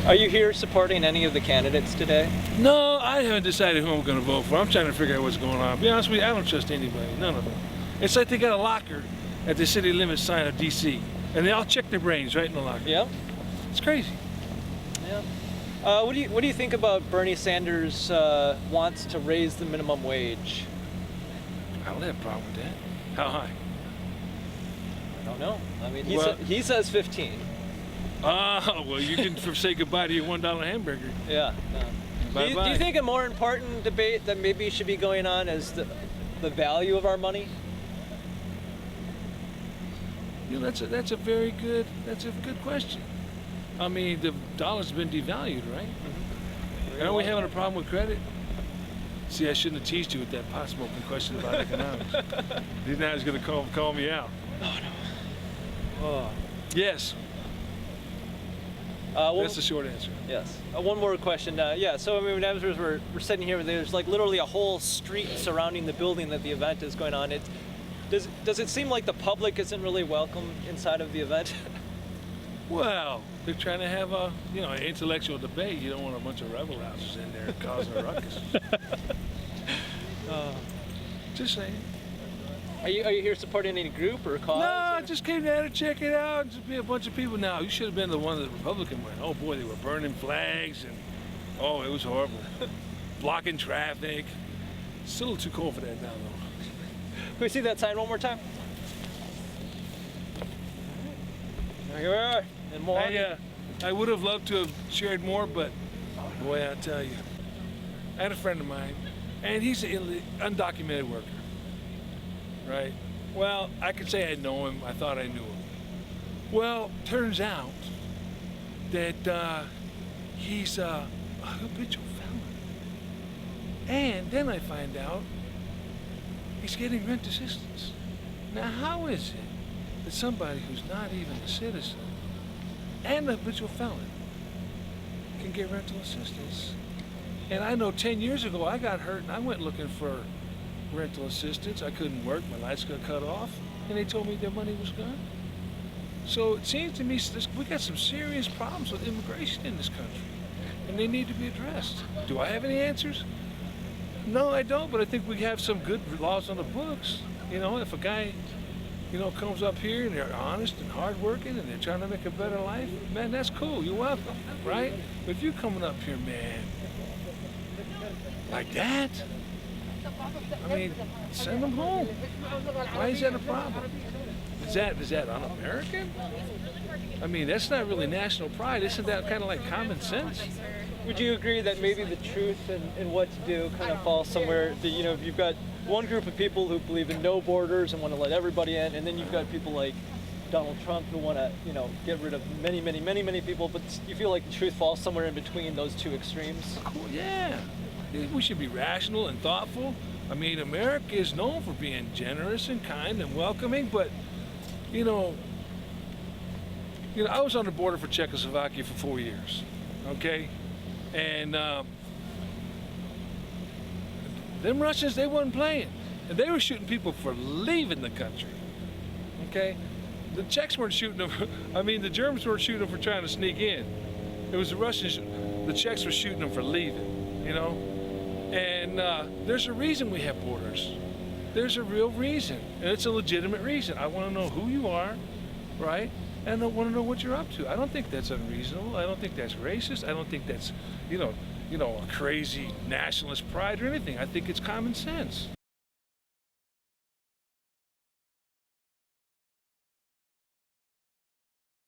Are you here supporting any of the candidates today? No, I haven't decided who I'm going to vote for. I'm trying to figure out what's going on. To be honest with you, I don't trust anybody, none of them. It's like they got a locker at the city limit sign of D.C., and they all check their brains right in the locker. Yeah. It's crazy. Yeah. What do you think about Bernie Sanders wants to raise the minimum wage? I don't have a problem with that. How high? I don't know. I mean, he says 15. Well, you can say goodbye to your $1 hamburger. Yeah. Do you think a more important debate that maybe should be going on is the value of our money? You know, that's a good question. I mean, the dollar's been devalued, right? Mm-hmm. Aren't we having a problem with credit? See, I shouldn't have teased you with that pot-smoking question about economics. Now he's going to call me out. Oh, no. Oh. Yes. That's the short answer. Yes. One more question. Yeah, so I mean, as we're sitting here, there's like literally a whole street surrounding the building that the event is going on. Does it seem like the public isn't really welcome inside of the event? Well, they're trying to have an intellectual debate. You don't want a bunch of rebel houses in there causing a ruckus. Just saying. Are you here supporting any group or cause? No, I just came down to check it out. Just be a bunch of people. Now, you should have been the one that the Republican went. Oh boy, they were burning flags and it was horrible. Blocking traffic. It's a little too cold for that now, though. Can we see that sign one more time? There you are. In Milwaukee. I would have loved to have shared more, but boy, I tell you, I had a friend of mine, and he's an undocumented worker. Right? Well, I could say I know him. I thought I knew him. Well, turns out that he's a habitual felon. And then I find out he's getting rent assistance. Now, how is it that somebody who's not even a citizen and a habitual felon can get rental assistance? And I know 10 years ago I got hurt and I went looking for rental assistance. I couldn't work, my lights got cut off, and they told me their money was gone. So it seems to me we got some serious problems with immigration in this country, and they need to be addressed. Do I have any answers? No, I don't, but I think we have some good laws on the books. You know, if a guy, comes up here and they're honest and hardworking and they're trying to make a better life, man, that's cool. You're welcome, right? But if you're coming up here, man, like that, I mean, send them home. Why is that a problem? Is that un-American? I mean, that's not really national pride. Isn't that kind of like common sense? Would you agree that maybe the truth and what to do kind of falls somewhere? That, you've got one group of people who believe in no borders and want to let everybody in, and then you've got people like Donald Trump who want to, get rid of many, many, many, many people. But you feel like the truth falls somewhere in between those two extremes? Cool. Yeah. We should be rational and thoughtful. I mean, America is known for being generous and kind and welcoming, but, I was on the border for Czechoslovakia for 4 years, okay? And them Russians, they wasn't playing. And they were shooting people for leaving the country, okay? The Czechs weren't shooting them, the Germans weren't shooting them for trying to sneak in. It was the Russians, the Czechs were shooting them for leaving, And there's a reason we have borders. There's a real reason, and it's a legitimate reason. I want to know who you are, right? And I want to know what you're up to. I don't think that's unreasonable. I don't think that's racist. I don't think that's, a crazy nationalist pride or anything. I think it's common sense.